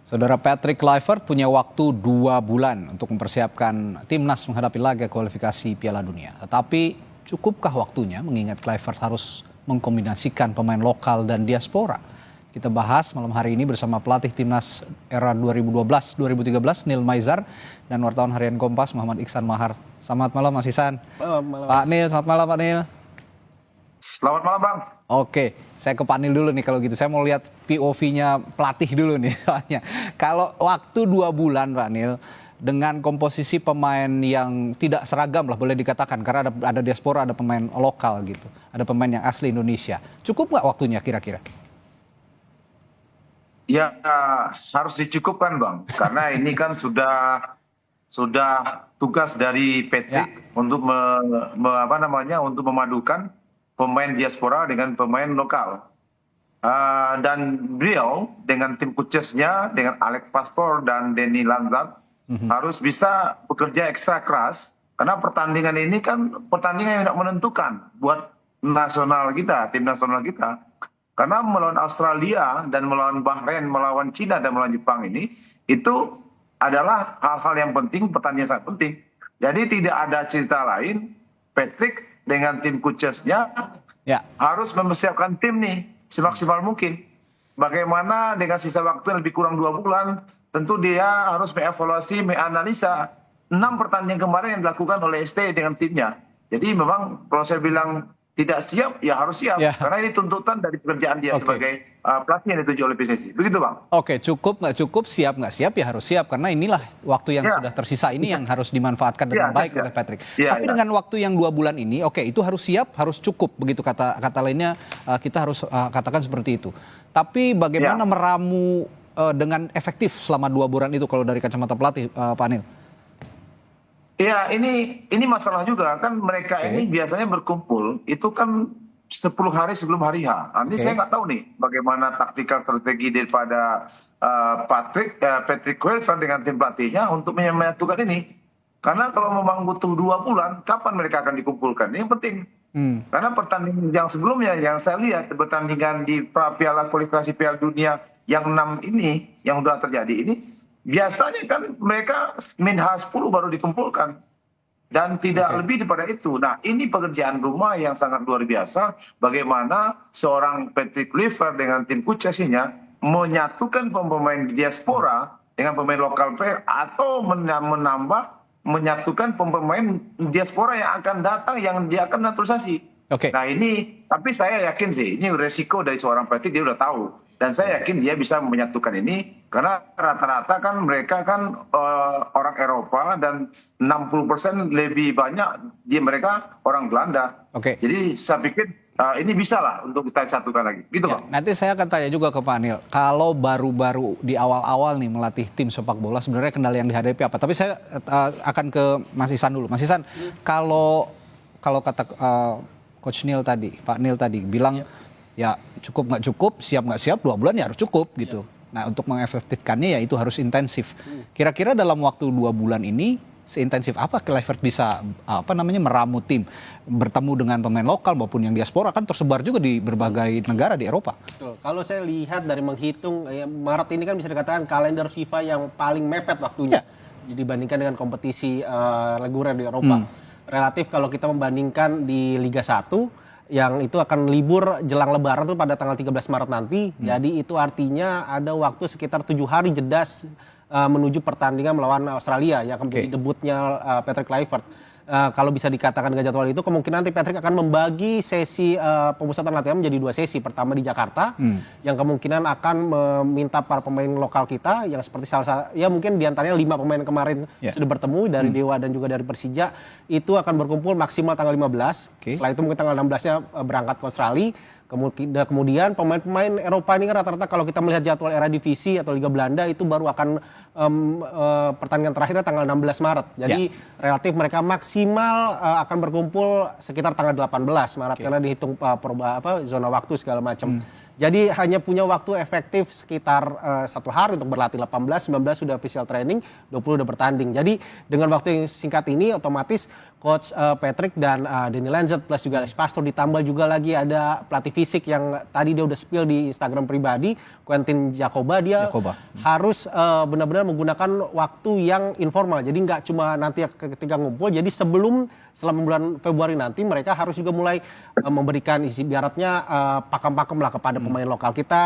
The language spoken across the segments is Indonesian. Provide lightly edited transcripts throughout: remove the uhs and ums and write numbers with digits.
Saudara Patrick Kluivert punya waktu 2 bulan untuk mempersiapkan timnas menghadapi laga kualifikasi Piala Dunia. Tetapi cukupkah waktunya mengingat Kluivert harus mengkombinasikan pemain lokal dan diaspora? Kita bahas malam hari ini bersama pelatih timnas era 2012-2013 Nil Maizar dan wartawan harian Kompas Muhammad Iksan Mahar. Selamat malam Mas Iksan. Malam. Pak Nil, selamat malam Pak Nil. Selamat malam Bang. Oke, saya ke Pak Nil dulu nih kalau gitu. Saya mau lihat POV-nya pelatih dulu nih soalnya. Kalau waktu 2 bulan Pak Nil, dengan komposisi pemain yang tidak seragam lah boleh dikatakan. Karena ada diaspora, ada pemain lokal gitu. Ada pemain yang asli Indonesia. Cukup nggak waktunya kira-kira? Ya harus dicukupkan Bang. Karena ini kan sudah tugas dari Patrick untuk untuk memadukan pemain diaspora dengan pemain lokal. Dan beliau dengan tim coachesnya, dengan Alex Pastor dan Denny Lanzat, harus bisa bekerja ekstra keras. Karena pertandingan ini kan pertandingan yang menentukan buat nasional kita, tim nasional kita. Karena melawan Australia dan melawan Bahrain, melawan Cina dan melawan Jepang ini, itu adalah hal-hal yang penting, pertandingan sangat penting. Jadi tidak ada cerita lain, Patrick dengan tim coachesnya harus mempersiapkan tim nih semaksimal mungkin. Bagaimana dengan sisa waktu yang lebih kurang 2 bulan, tentu dia harus mengevaluasi, menganalisa 6 pertandingan kemarin yang dilakukan oleh ST dengan timnya. Jadi memang kalau saya bilang tidak siap, ya harus siap. Karena ini tuntutan dari pekerjaan dia sebagai pelatih yang dituju oleh PSSI. Begitu Bang. Oke, cukup nggak cukup, siap nggak siap, ya harus siap. Karena inilah waktu yang sudah tersisa ini yang harus dimanfaatkan dengan baik oleh Patrick. Tapi dengan waktu yang 2 bulan ini, oke, itu harus siap, harus cukup. Begitu kata lainnya, kita harus katakan seperti itu. Tapi bagaimana meramu dengan efektif selama 2 bulan itu kalau dari kacamata pelatih, Pak Nil? Ya, ini masalah juga kan mereka ini biasanya berkumpul itu kan 10 hari sebelum hari H. Nanti saya nggak tahu nih bagaimana taktikal strategi daripada Patrick Kluivert dengan tim pelatihnya untuk menyatukan ini. Karena kalau memang butuh 2 bulan, kapan mereka akan dikumpulkan? Ini yang penting. Karena pertandingan yang sebelumnya yang saya lihat pertandingan di Piala kualifikasi Piala Dunia yang 6 ini yang sudah terjadi ini. Biasanya kan mereka min H10 baru dikumpulkan. Dan tidak lebih daripada itu. Nah ini pekerjaan rumah yang sangat luar biasa. Bagaimana seorang Patrick Kluivert dengan tim coachesnya menyatukan pemain diaspora dengan pemain lokal player. Atau menyatukan pemain diaspora yang akan datang, yang dia akan naturalisasi. Nah ini, tapi saya yakin sih, ini resiko dari seorang Patrick dia udah tahu. Dan saya yakin dia bisa menyatukan ini karena rata-rata kan mereka kan orang Eropa dan 60% lebih banyak mereka orang Belanda. Jadi saya pikir ini bisa lah untuk kita satukan lagi. Gitu Bang. Nanti saya akan tanya juga ke Pak Nil. Kalau baru-baru di awal-awal nih melatih tim sepak bola sebenarnya kendala yang dihadapi apa? Tapi saya akan ke Mas Ihsan dulu. Mas Ihsan, kalau kata Coach Nil tadi, Pak Nil tadi bilang ya cukup nggak cukup, siap nggak siap, 2 bulan ya harus cukup gitu. Nah untuk mengefektifkannya ya itu harus intensif. Kira-kira dalam waktu 2 bulan ini seintensif apa Kluivert bisa meramu tim, bertemu dengan pemain lokal maupun yang diaspora kan tersebar juga di berbagai negara di Eropa. Betul. Kalau saya lihat dari menghitung Maret ini kan bisa dikatakan kalender FIFA yang paling mepet waktunya dibandingkan dengan kompetisi reguler di Eropa. Relatif kalau kita membandingkan di Liga 1 yang itu akan libur jelang Lebaran tuh pada tanggal 13 Maret nanti. Jadi itu artinya ada waktu sekitar 7 hari jeda menuju pertandingan melawan Australia yang akan menjadi debutnya Patrick Kluivert. Kalau bisa dikatakan dengan jadwal itu kemungkinan nanti Patrick akan membagi sesi pemusatan latihan menjadi 2 sesi. Pertama di Jakarta yang kemungkinan akan meminta para pemain lokal kita yang seperti mungkin diantaranya 5 pemain kemarin sudah bertemu dari Dewa dan juga dari Persija itu akan berkumpul maksimal tanggal 15. Setelah itu mungkin tanggal 16-nya berangkat ke Australia. Kemudian pemain-pemain Eropa ini kan rata-rata kalau kita melihat jadwal era divisi atau Liga Belanda itu baru akan pertandingan terakhirnya tanggal 16 Maret. Jadi relatif mereka maksimal akan berkumpul sekitar tanggal 18 Maret karena dihitung zona waktu segala macam. Jadi hanya punya waktu efektif sekitar 1 hari untuk berlatih. 18, 19 sudah official training, 20 sudah bertanding. Jadi dengan waktu yang singkat ini otomatis Coach Patrick dan Danny Lanzet plus juga Alex Pastor, ditambah juga lagi ada pelatih fisik yang tadi dia udah spill di Instagram pribadi, Quentin Jacoba, dia harus benar-benar menggunakan waktu yang informal. Jadi nggak cuma nanti ketika ngumpul, jadi selama bulan Februari nanti mereka harus juga mulai memberikan isi biaratnya pakem-pakem lah kepada pemain lokal kita.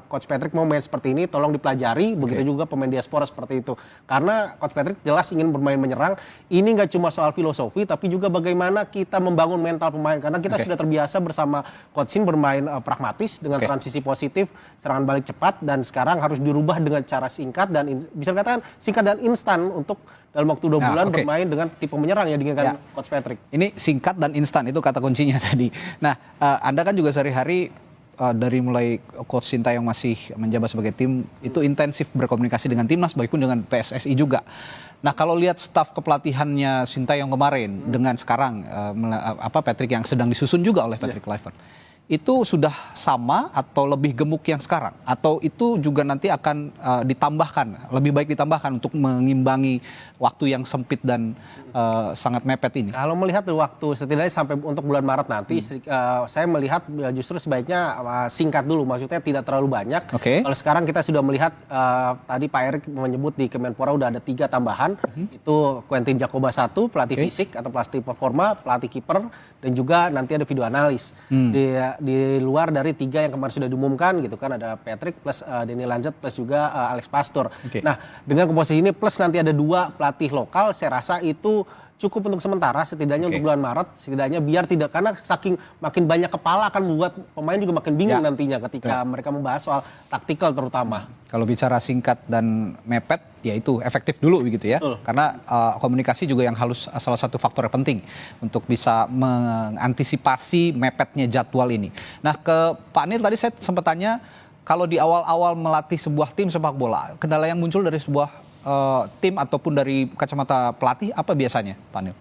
Coach Patrick mau main seperti ini, tolong dipelajari. Begitu juga pemain diaspora seperti itu. Karena Coach Patrick jelas ingin bermain menyerang. Ini nggak cuma soal filosofi, tapi juga bagaimana kita membangun mental pemain. Karena kita sudah terbiasa bersama Coach Shin bermain pragmatis dengan transisi positif, serangan balik cepat, dan sekarang harus dirubah dengan cara singkat dan bisa dikatakan singkat dan instan untuk dalam waktu 2 bulan bermain dengan tipe menyerang yang diinginkan Coach Patrick. Ini singkat dan instan, itu kata kuncinya tadi. Nah, Anda kan juga sehari-hari dari mulai Coach Sintayong masih menjabat sebagai tim, itu intensif berkomunikasi dengan timnas, baik pun dengan PSSI juga. Nah, kalau lihat staf kepelatihannya Sintayong kemarin dengan sekarang Patrick yang sedang disusun juga oleh Patrick Kluivert, itu sudah sama atau lebih gemuk yang sekarang? Atau itu juga nanti akan ditambahkan, lebih baik ditambahkan untuk mengimbangi waktu yang sempit dan sangat mepet ini? Kalau melihat waktu setidaknya sampai untuk bulan Maret nanti, saya melihat justru sebaiknya singkat dulu, maksudnya tidak terlalu banyak. Kalau sekarang kita sudah melihat, tadi Pak Erik menyebut di Kemenpora udah ada 3 tambahan, itu Quentin Jacoba 1, pelatih fisik atau pelatih performa, pelatih kiper, dan juga nanti ada video analis. Di luar dari 3 yang kemarin sudah diumumkan gitu kan, ada Patrick plus Danny Lanzet plus juga Alex Pastor. Nah, dengan komposisi ini plus nanti ada 2 pelatih lokal, saya rasa itu cukup untuk sementara, setidaknya untuk bulan Maret, setidaknya biar tidak, karena saking makin banyak kepala akan membuat pemain juga makin bingung nantinya ketika mereka membahas soal taktikal terutama. Kalau bicara singkat dan mepet, ya itu efektif dulu begitu ya. Karena komunikasi juga yang salah satu faktor yang penting untuk bisa mengantisipasi mepetnya jadwal ini. Nah, ke Pak Nil tadi saya sempat tanya, kalau di awal-awal melatih sebuah tim sepak bola, kendala yang muncul dari sebuah tim ataupun dari kacamata pelatih apa biasanya, Pak Nil?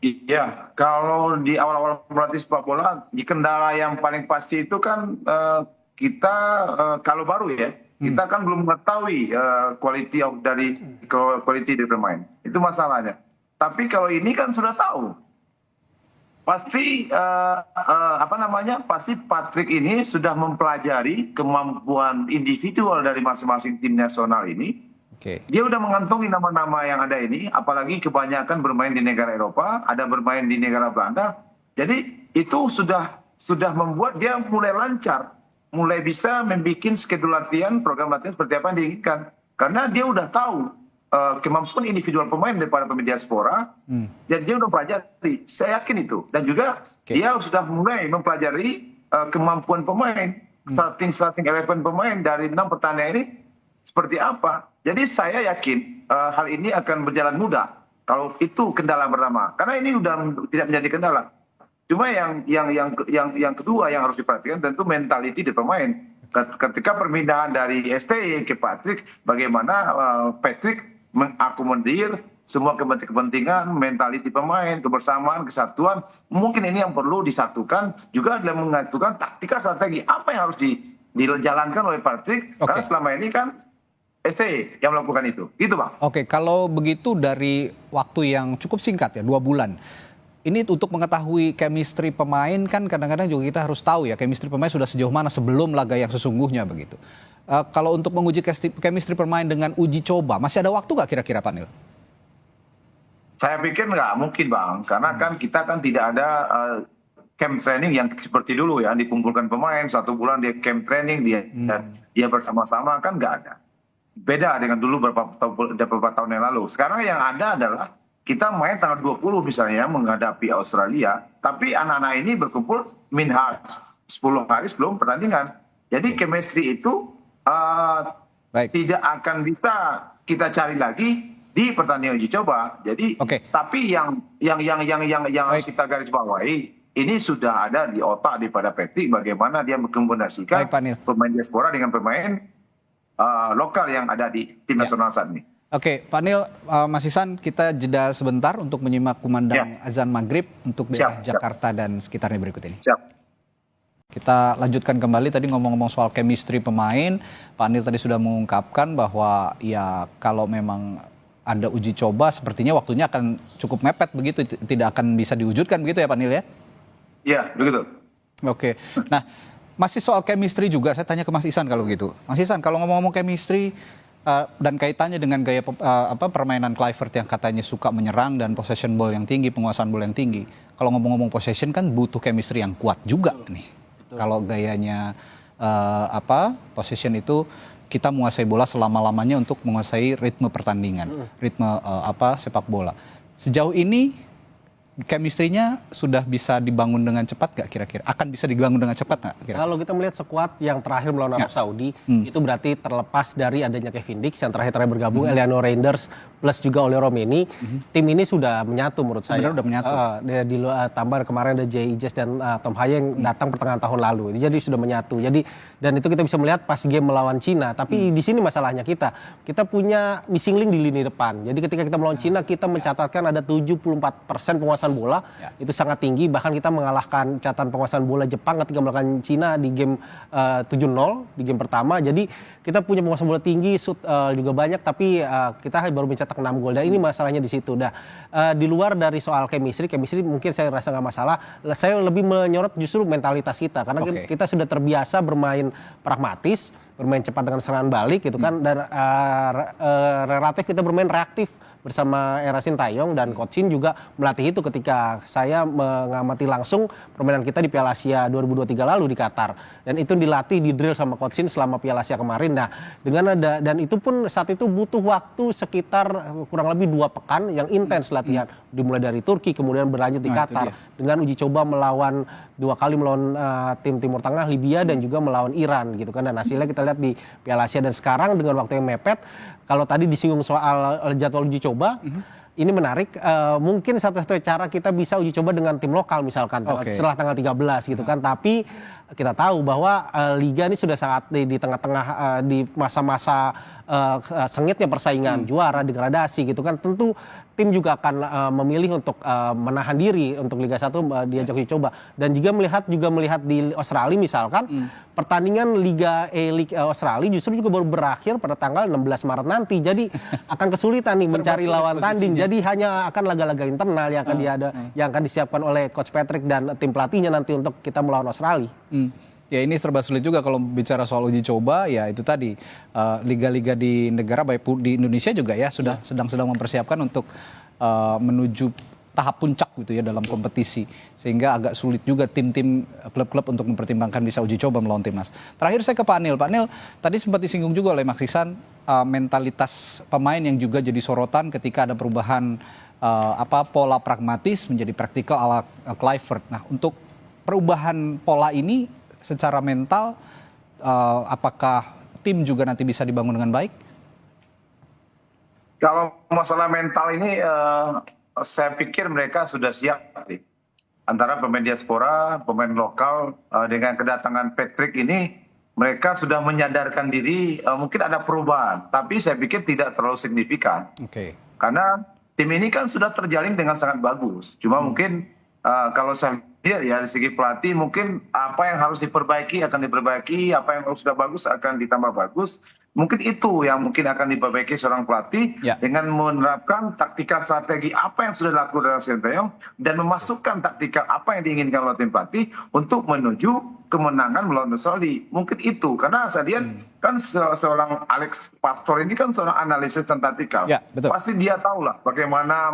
Iya, kalau di awal-awal melatih sepak bola, kendala yang paling pasti itu kan kita kalau baru ya, kita kan belum mengetahui quality dari pemain. Itu masalahnya. Tapi kalau ini kan sudah tahu. Pasti pasti Patrick ini sudah mempelajari kemampuan individual dari masing-masing tim nasional ini. Dia udah mengantongi nama-nama yang ada ini, apalagi kebanyakan bermain di negara Eropa, ada bermain di negara Belanda. Jadi itu sudah membuat dia mulai lancar, mulai bisa membuat schedule latihan, program latihan seperti apa yang diinginkan. Karena dia udah tahu kemampuan individual pemain daripada pemain diaspora, dan dia udah pelajari, saya yakin itu. Dan juga dia sudah mulai mempelajari kemampuan pemain, starting 11 pemain dari 6 pertandingan ini seperti apa. Jadi saya yakin hal ini akan berjalan mudah. Kalau itu kendala pertama, karena ini udah tidak menjadi kendala. Cuma yang kedua yang harus diperhatikan tentu mentality dari pemain. Ketika permindahan dari STY ke Patrick, bagaimana Patrick mengakomodir semua kepentingan, mentality pemain, kebersamaan, kesatuan. Mungkin ini yang perlu disatukan juga dalam mengaturkan taktikal strategi apa yang harus dijalankan oleh Patrick. Karena selama ini kan STY yang melakukan itu. Gitu, Bang. Kalau begitu dari waktu yang cukup singkat ya, 2 bulan. Ini untuk mengetahui chemistry pemain kan kadang-kadang juga kita harus tahu ya chemistry pemain sudah sejauh mana sebelum laga yang sesungguhnya begitu. Kalau untuk menguji chemistry pemain dengan uji coba, masih ada waktu nggak kira-kira, Pak Nil? Saya pikir nggak mungkin, Bang. Karena kan kita kan tidak ada camp training yang seperti dulu ya, dikumpulkan pemain 1 bulan dia camp training, dia bersama-sama, kan nggak ada. Beda dengan dulu beberapa tahun yang lalu. Sekarang yang ada adalah kita main tanggal 20 misalnya menghadapi Australia, tapi anak-anak ini berkumpul minhaj 10 hari sebelum pertandingan. Jadi chemistry itu tidak akan bisa kita cari lagi di pertandingan uji coba. Jadi, tapi yang harus kita garis bawahi, ini sudah ada di otak daripada Patrick bagaimana dia mengkombinasikan pemain diaspora dengan pemain lokal yang ada di tim nasional saat ini. Pak Nil, Mas Ihsan, kita jeda sebentar untuk menyimak kumandang azan maghrib untuk daerah Jakarta dan sekitarnya berikut ini. Kita lanjutkan kembali, tadi ngomong-ngomong soal chemistry pemain, Pak Nil tadi sudah mengungkapkan bahwa ya kalau memang ada uji coba, sepertinya waktunya akan cukup mepet begitu, tidak aakan bisa diwujudkan begitu ya Pak Nil ya? Iya, begitu. Oke, nah masih soal chemistry juga, saya tanya ke Mas Ihsan kalau gitu. Mas Ihsan, kalau ngomong-ngomong chemistry dan kaitannya dengan gaya permainan Kluivert yang katanya suka menyerang dan possession ball yang tinggi, penguasaan bola yang tinggi. Kalau ngomong-ngomong possession kan butuh chemistry yang kuat juga nih. Kalau gayanya possession itu kita menguasai bola selama-lamanya untuk menguasai ritme pertandingan, ritme sepak bola. Sejauh ini chemistry-nya sudah bisa dibangun dengan cepat nggak kira-kira? Akan bisa dibangun dengan cepat nggak kira-kira? Kalau kita melihat skuad yang terakhir melawan Arab Saudi, itu berarti terlepas dari adanya Kevin Dix yang terakhir bergabung, Eleanor Reinders plus juga Oleh Romeni, tim ini sudah menyatu menurut saya. Sebenarnya udah menyatu. Tambah kemarin ada Jay Ijes dan Tom Haye yang datang pertengahan tahun lalu, jadi sudah menyatu. Jadi dan itu kita bisa melihat pas game melawan Cina. Tapi di sini masalahnya kita punya missing link di lini depan. Jadi ketika kita melawan Cina, kita mencatatkan ada 74% penguasaan bola, itu sangat tinggi. Bahkan kita mengalahkan catatan penguasaan bola Jepang ketika melawan Cina di game 7-0 di game pertama. Jadi kita punya penguasaan bola tinggi, shoot juga banyak, tapi kita baru mencetak 6 gol. Dan ini masalahnya di situ. Di luar dari soal chemistry mungkin saya rasa nggak masalah. Saya lebih menyorot justru mentalitas kita, karena kita sudah terbiasa bermain pragmatis, bermain cepat dengan serangan balik gitu kan, dan relatif kita bermain reaktif bersama Era Sintayong, dan Coach Shin juga melatih itu ketika saya mengamati langsung permainan kita di Piala Asia 2023 lalu di Qatar, dan itu dilatih di drill sama Coach Shin selama Piala Asia kemarin. Nah, dan itu pun saat itu butuh waktu sekitar kurang lebih 2 pekan yang intens latihan, dimulai dari Turki kemudian berlanjut di Qatar dengan uji coba melawan 2 kali melawan tim Timur Tengah, Libya, dan juga melawan Iran gitu kan, dan hasilnya kita lihat di Piala Asia. Dan sekarang dengan waktu yang mepet, kalau tadi disinggung soal jadwal uji coba, ini menarik. Mungkin satu-satunya cara kita bisa uji coba dengan tim lokal misalkan setelah tanggal 13 gitu kan. Tapi kita tahu bahwa liga ini sudah sangat di tengah-tengah di masa-masa sengitnya persaingan juara, degradasi gitu kan. Tentu tim juga akan memilih untuk menahan diri untuk Liga 1 diajak uji coba. Dan juga melihat di Australia misalkan, pertandingan Liga Australia justru juga baru berakhir pada tanggal 16 Maret nanti. Jadi akan kesulitan nih mencari lawan tanding. Jadi hanya akan laga-laga internal yang akan yang akan disiapkan oleh Coach Patrick dan tim pelatihnya nanti untuk kita melawan Australia. Ya, ini serba sulit juga kalau bicara soal uji coba. Ya itu tadi, liga-liga di negara baik di Indonesia juga ya sedang mempersiapkan untuk menuju tahap puncak gitu ya dalam kompetisi, sehingga agak sulit juga tim-tim klub-klub untuk mempertimbangkan bisa uji coba melawan timnas. Terakhir saya ke Pak Nil. Pak Nil, tadi sempat disinggung juga oleh Mas Ihsan, mentalitas pemain yang juga jadi sorotan ketika ada perubahan pola pragmatis menjadi praktikal ala Kluivert. Nah, untuk perubahan pola ini secara mental, apakah tim juga nanti bisa dibangun dengan baik? Kalau masalah mental ini, saya pikir mereka sudah siap. Antara pemain diaspora, pemain lokal, dengan kedatangan Patrick ini, mereka sudah menyadarkan diri, mungkin ada perubahan. Tapi saya pikir tidak terlalu signifikan. Karena tim ini kan sudah terjalin dengan sangat bagus. Cuma mungkin kalau saya lihat ya dari segi pelatih, mungkin apa yang harus diperbaiki akan diperbaiki, apa yang sudah bagus akan ditambah bagus. Mungkin itu yang mungkin akan diperbaiki seorang pelatih dengan menerapkan taktikal strategi apa yang sudah dilakukan oleh Sintayong dan memasukkan taktikal apa yang diinginkan oleh tim pelatih untuk menuju kemenangan melawan Australia. Mungkin itu, karena saya lihat kan seorang Alex Pastor ini kan seorang analisis dan taktikal. Pasti dia tahu lah bagaimana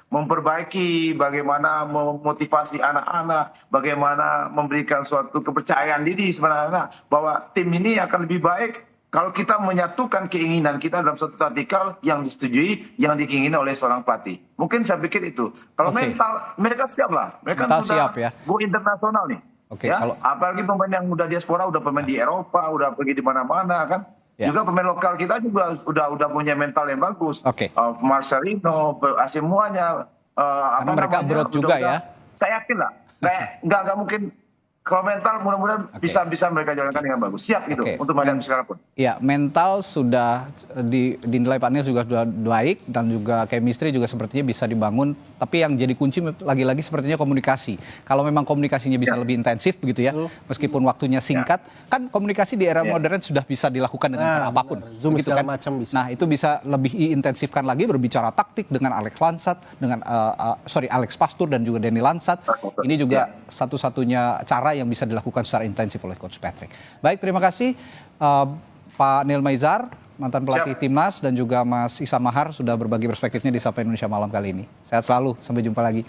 memperbaiki, bagaimana memotivasi anak-anak, bagaimana memberikan suatu kepercayaan diri sebenarnya bahwa tim ini akan lebih baik kalau kita menyatukan keinginan kita dalam suatu taktikal yang disetujui, yang diingini oleh seorang pelatih. Mungkin saya pikir itu. Kalau mental, mereka siap lah. Mereka sudah go internasional nih. Apalagi pemain yang udah diaspora, udah pemain di Eropa, udah pergi di mana-mana kan. Juga pemain lokal kita juga udah punya mental yang bagus. Marcelino, semuanya. Karena mereka abroad juga ya. Saya yakin lah. Nggak mungkin kalau mental mudah-mudahan bisa mereka jalankan dengan bagus. Siap gitu untuk menghadapi sekalipun. Ya, mental sudah dinilai Pak Nil juga sudah baik dan juga chemistry juga sepertinya bisa dibangun. Tapi yang jadi kunci lagi-lagi sepertinya komunikasi. Kalau memang komunikasinya bisa lebih intensif begitu ya, meskipun waktunya singkat, kan komunikasi di era modern sudah bisa dilakukan dengan cara apapun. Zoom begitu kan? macam bisa. Nah, itu bisa lebih diintensifkan lagi berbicara taktik dengan Alex Lansat, dengan Alex Pastur dan juga Denny Lansat. Ini juga satu-satunya cara yang bisa dilakukan secara intensif oleh Coach Patrick. Baik, terima kasih Pak Nil Maizar, mantan pelatih Timnas, dan juga Mas Ihsan Mahar sudah berbagi perspektifnya di Sapa Indonesia Malam kali ini. Sehat selalu, sampai jumpa lagi.